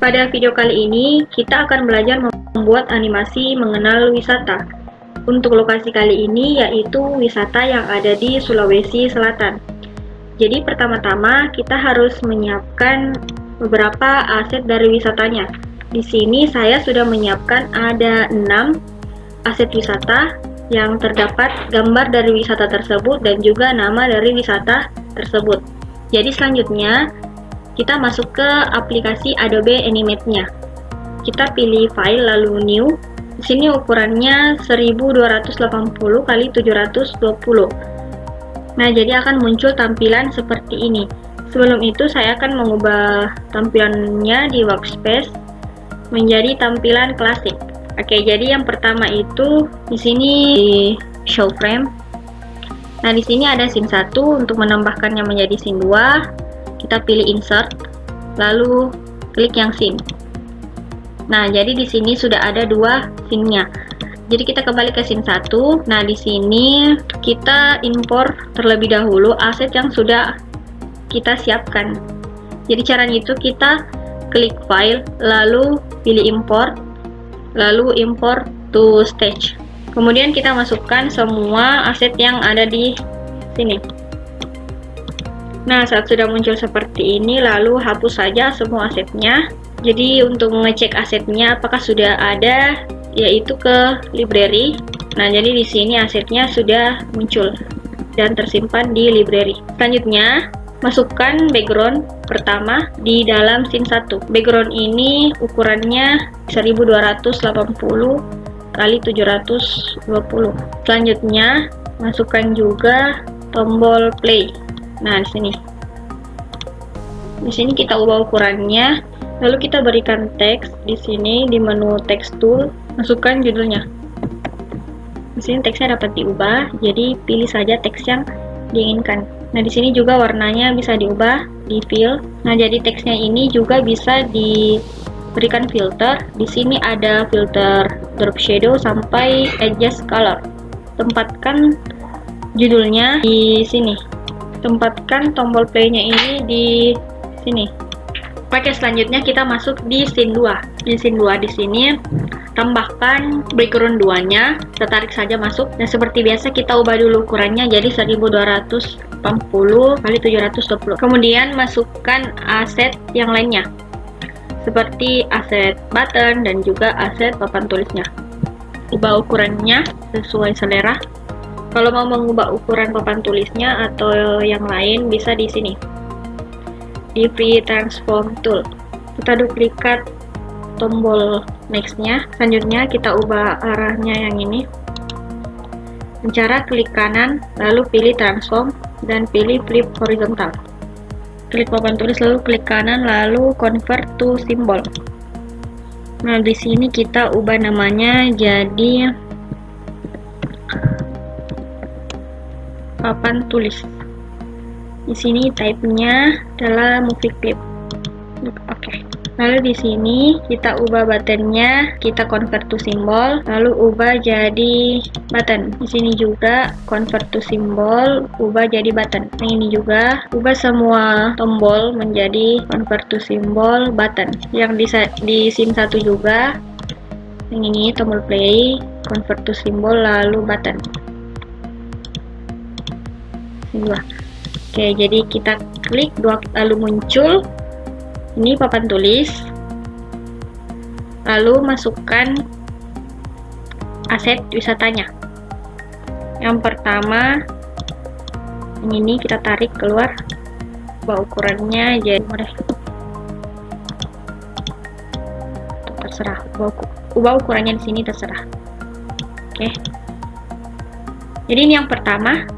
Pada video kali ini, kita akan belajar membuat animasi mengenal wisata. Untuk lokasi kali ini yaitu wisata yang ada di Sulawesi Selatan. Jadi pertama-tama kita harus menyiapkan beberapa aset dari wisatanya. Di sini saya sudah menyiapkan ada 6 aset wisata yang terdapat gambar dari wisata tersebut dan juga nama dari wisata tersebut. Jadi selanjutnya kita masuk ke aplikasi Adobe Animate-nya. Kita pilih file lalu new. Di sini ukurannya 1280 x 720. Nah, jadi akan muncul tampilan seperti ini. Sebelum itu saya akan mengubah tampilannya di workspace menjadi tampilan klasik. Oke, jadi yang pertama itu di sini di show frame. Nah, di sini ada scene 1 untuk menambahkannya menjadi scene 2. Kita pilih insert, lalu klik yang scene. Nah, jadi di sini sudah ada 2 scene-nya. Jadi kita kembali ke scene 1. Nah, di sini kita impor terlebih dahulu aset yang sudah kita siapkan. Jadi caranya itu kita klik file, lalu pilih import, lalu import to stage. Kemudian kita masukkan semua aset yang ada di sini. Nah, saat sudah muncul seperti ini, lalu hapus saja semua asetnya. Jadi untuk mengecek asetnya apakah sudah ada, yaitu ke library. Nah, jadi di sini asetnya sudah muncul dan tersimpan di library. Selanjutnya, masukkan background pertama di dalam scene 1. Background ini ukurannya 1280 x 720. Selanjutnya, masukkan juga tombol play. Nah, di sini kita ubah ukurannya, lalu kita berikan teks di sini di menu text tool, masukkan judulnya. Di sini teksnya dapat diubah, jadi pilih saja teks yang diinginkan. Nah, di sini juga warnanya bisa diubah di fill. Nah, jadi teksnya ini juga bisa diberikan filter. Di sini ada filter drop shadow sampai adjust color. Tempatkan judulnya di sini. Tempatkan tombol play-nya ini di sini. Oke, selanjutnya kita masuk di scene 2. Di scene 2 di sini tambahkan background 2-nya, kita tarik saja masuk. Dan seperti biasa kita ubah dulu ukurannya jadi 1280 x 720. Kemudian masukkan aset yang lainnya. Seperti aset button dan juga aset papan tulisnya. Ubah ukurannya sesuai selera. Kalau mau mengubah ukuran papan tulisnya atau yang lain bisa di sini. Di free transform tool. Kita duplikat tombol next-nya. Selanjutnya kita ubah arahnya yang ini. Dengan cara klik kanan, lalu pilih transform dan pilih flip horizontal. Klik papan tulis lalu klik kanan lalu convert to symbol. Nah, di sini kita ubah namanya jadi papan tulis. Di sini type-nya adalah movie clip. Oke. Lalu di sini kita ubah buttonnya, kita convert to symbol, lalu ubah jadi button. Di sini juga convert to symbol, ubah jadi button. Nah, ini juga ubah semua tombol menjadi convert to symbol button. Yang di scene 1 juga yang ini tombol play, convert to symbol lalu button. Oke, jadi kita klik lalu muncul ini papan tulis, lalu masukkan aset wisatanya. Yang pertama ini kita tarik keluar, ubah ukurannya jadi terserah, ubah ukurannya di sini terserah. Oke, jadi ini yang pertama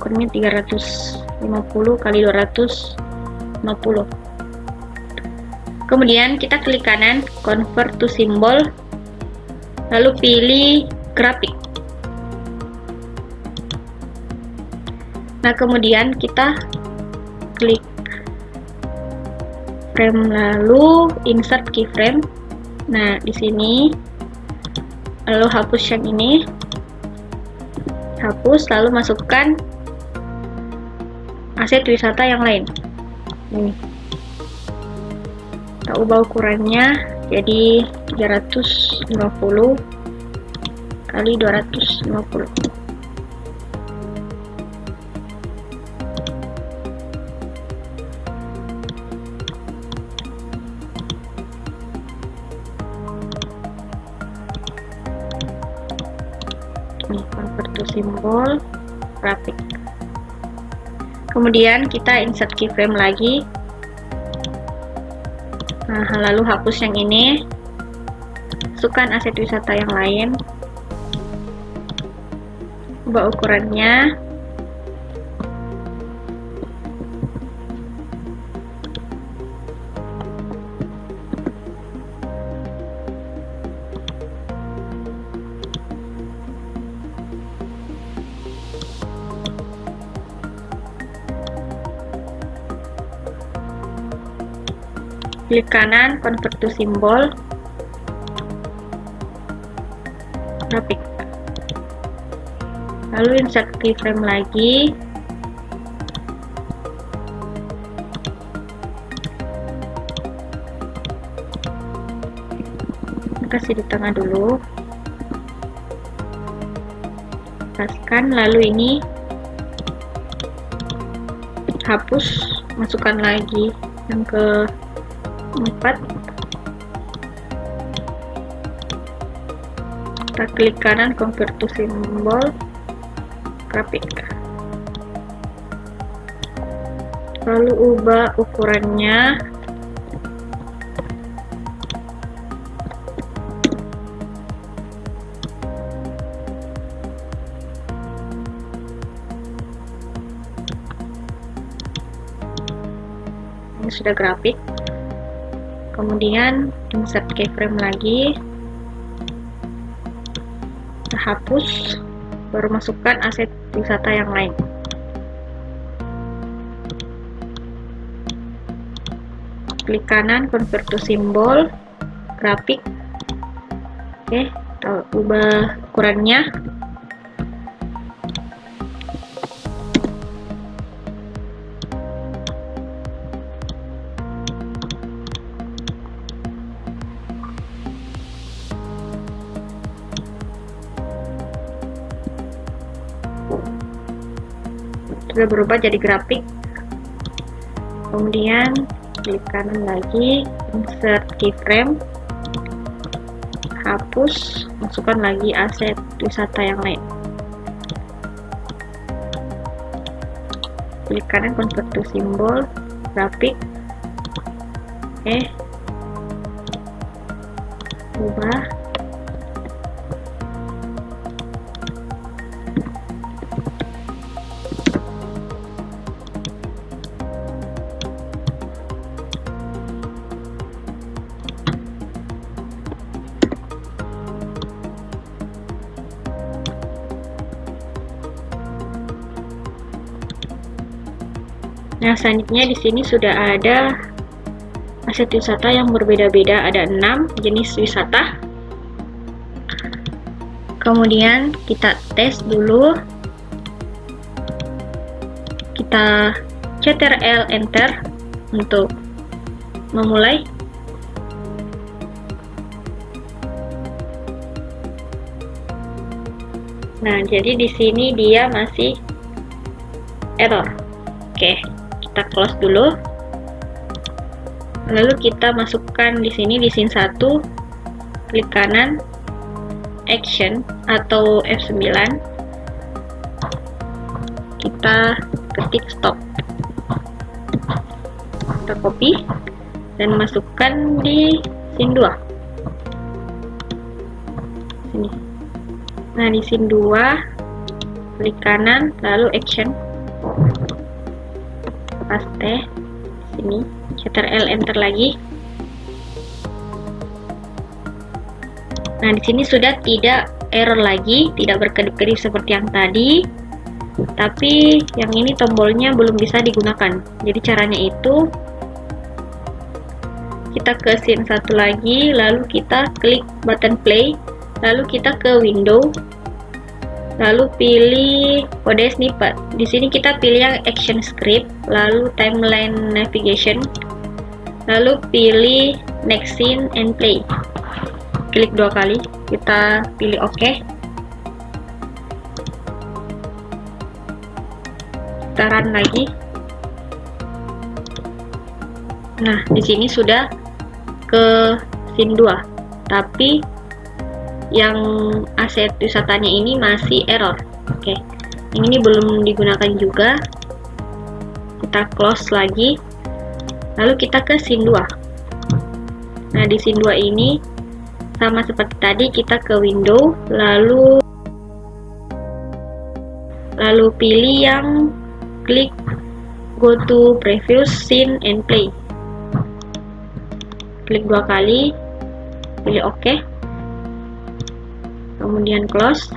ukurannya 350 x 250. Kemudian kita klik kanan convert to symbol, lalu pilih grafik. Nah, kemudian kita klik frame lalu insert keyframe. Nah, di sini lalu hapus yang ini, hapus lalu masukkan aset wisata yang lain. Ini. Kita ubah ukurannya jadi 350 kali 250. Ini convert to simbol, grafik. Kemudian kita insert keyframe lagi. Nah, lalu hapus yang ini, masukkan aset wisata yang lain, ubah ukurannya, klik kanan, convert to simbol, grafik. Lalu insert keyframe lagi, kasih di tengah dulu, paskan, lalu ini hapus, masukkan lagi yang ke 4. Kita klik kanan, convert to simbol, grafik. Lalu ubah ukurannya, ini sudah grafik. Kemudian insert keyframe lagi, kita hapus, baru masukkan aset wisata yang lain. Klik kanan, convert to simbol, grafik. Oke, kita ubah ukurannya. Sudah berubah jadi grafik. Kemudian klik kanan lagi, insert keyframe, hapus, masukkan lagi aset wisata yang lain. Klik kanan, convert to simbol, grafik. Oke, ubah. Nah, selanjutnya di sini sudah ada aset wisata yang berbeda-beda, ada 6 jenis wisata. Kemudian kita tes dulu. Kita Ctrl Enter untuk memulai. Nah, jadi di sini dia masih error. Oke, kita close dulu. Lalu kita masukkan di sini di scene 1, klik kanan, action atau F9. Kita ketik stop. Kita copy dan masukkan di scene 2. Sini. Nah, di scene 2, klik kanan, lalu action. Paste sini, Ctrl Enter lagi. Nah, di sini sudah tidak error lagi, tidak berkedip-kedip seperti yang tadi. Tapi yang ini tombolnya belum bisa digunakan. Jadi caranya itu kita ke scene 1 lagi, lalu kita klik button play, lalu kita ke window, lalu pilih kode snippet. Di sini kita pilih yang action script, lalu timeline navigation. lalu pilih next scene and play. Klik 2 kali, kita pilih OK. Kita run lagi. Nah, di sini sudah ke scene 2, tapi yang aset wisatanya ini masih error. Oke, yang ini belum digunakan juga. Kita close lagi, lalu kita ke scene 2. Nah, di scene 2 ini sama seperti tadi, kita ke window, lalu pilih yang klik go to previous scene and play. Klik 2 kali, pilih OK, kemudian close.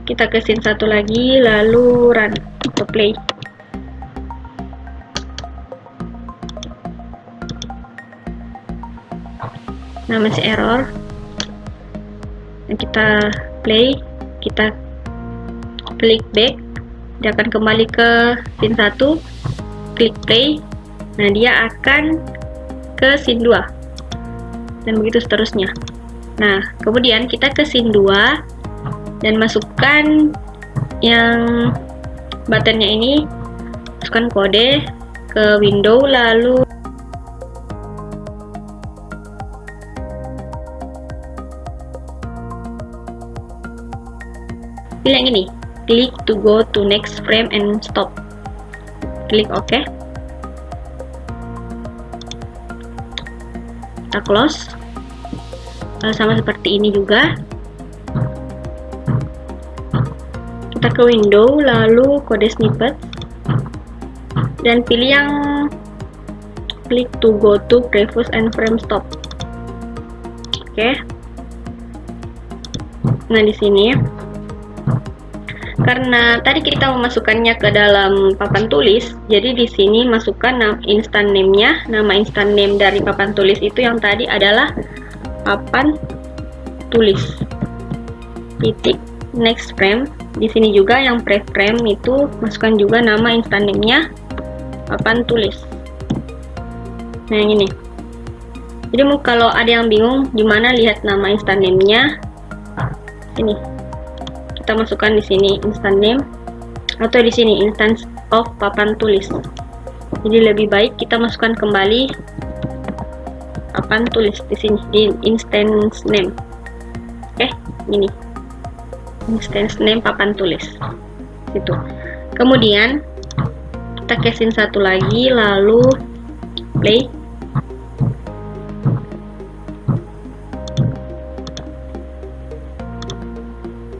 Kita ke scene 1 lagi, lalu run atau play. Nah, masih error. Dan kita play, kita klik back, dia akan kembali ke scene 1, klik play. Nah, dia akan ke scene 2 dan begitu seterusnya. Nah, kemudian kita ke scene 2 dan masukkan yang buttonnya ini, masukkan kode ke window, lalu pilih yang ini, klik to go to next frame and stop. Klik OK. Kita close. Sama seperti ini juga. Kita ke window, lalu kode snippet, dan pilih yang klik to go to previous and frame stop. Oke. Nah, di sini karena tadi kita memasukkannya ke dalam papan tulis, jadi di sini masukkan instant name-nya. Nama instant name dari papan tulis itu yang tadi adalah papan tulis. Titik next frame. Di sini juga yang pre-frame itu masukkan juga nama instant name-nya papan tulis. Nah, yang ini. Jadi kalau ada yang bingung gimana lihat nama instant name-nya, ini kita masukkan di sini instant name, atau di sini instance of papan tulis. Jadi lebih baik kita masukkan kembali papan tulis di sini di instance name. Oke, ini instance name papan tulis itu. Kemudian kita ke scene 1 lagi, lalu play.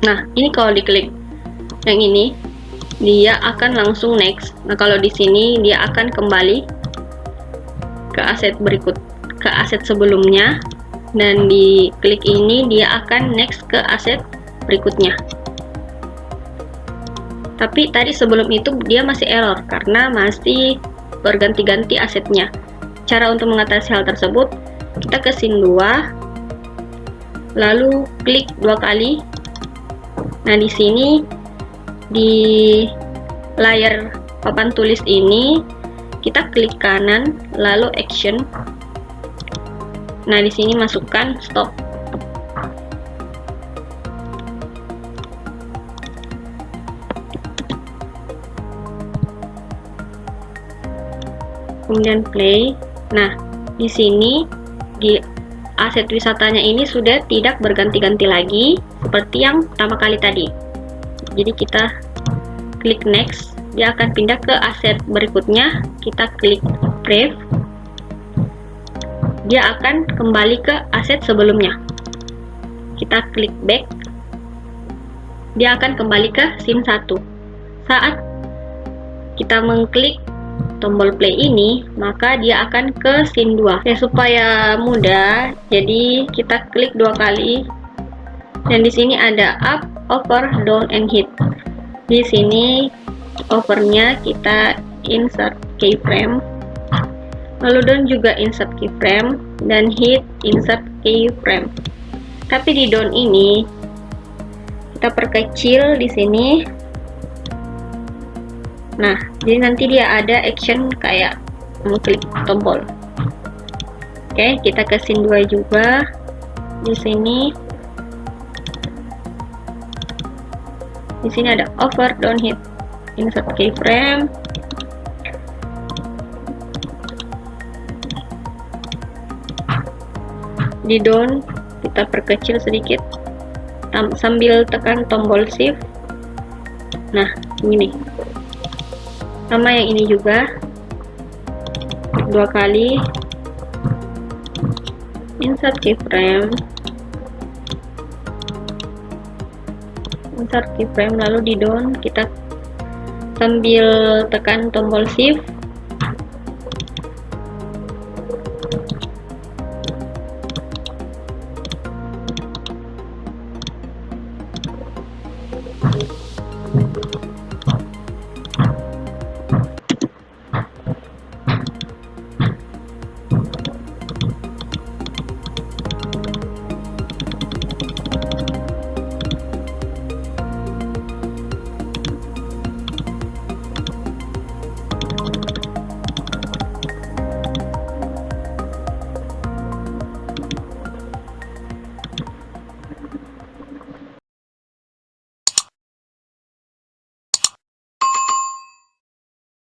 Nah, ini kalau diklik yang ini, dia akan langsung next. Nah, kalau di sini dia akan kembali ke aset berikut, ke aset sebelumnya, dan di klik ini dia akan next ke aset berikutnya. Tapi tadi sebelum itu dia masih error karena masih berganti-ganti asetnya. Cara untuk mengatasi hal tersebut, kita ke scene 2, lalu klik 2 kali. Nah, di sini di layar papan tulis ini kita klik kanan, lalu action. Nah, di sini masukkan stop. Kemudian play. Nah, di sini di aset wisatanya ini sudah tidak berganti-ganti lagi seperti yang pertama kali tadi. Jadi kita klik next, dia akan pindah ke aset berikutnya. Kita klik brave, dia akan kembali ke aset sebelumnya. Kita klik back, dia akan kembali ke scene 1. Saat kita mengklik tombol play ini, maka dia akan ke scene 2. Ya, supaya mudah, jadi kita klik 2 kali, dan di sini ada up, over, down, and hit. Di sini overnya kita insert keyframe, lalu down juga insert keyframe, dan hit insert keyframe. Tapi di down ini kita perkecil di sini. Nah, jadi nanti dia ada action kayak mengklik tombol. Oke, kita ke scene 2 juga. Di sini ada over down hit, insert keyframe, di down kita perkecil sedikit sambil tekan tombol shift. Nah, ini sama yang ini juga, 2 kali insert keyframe, lalu di down kita sambil tekan tombol shift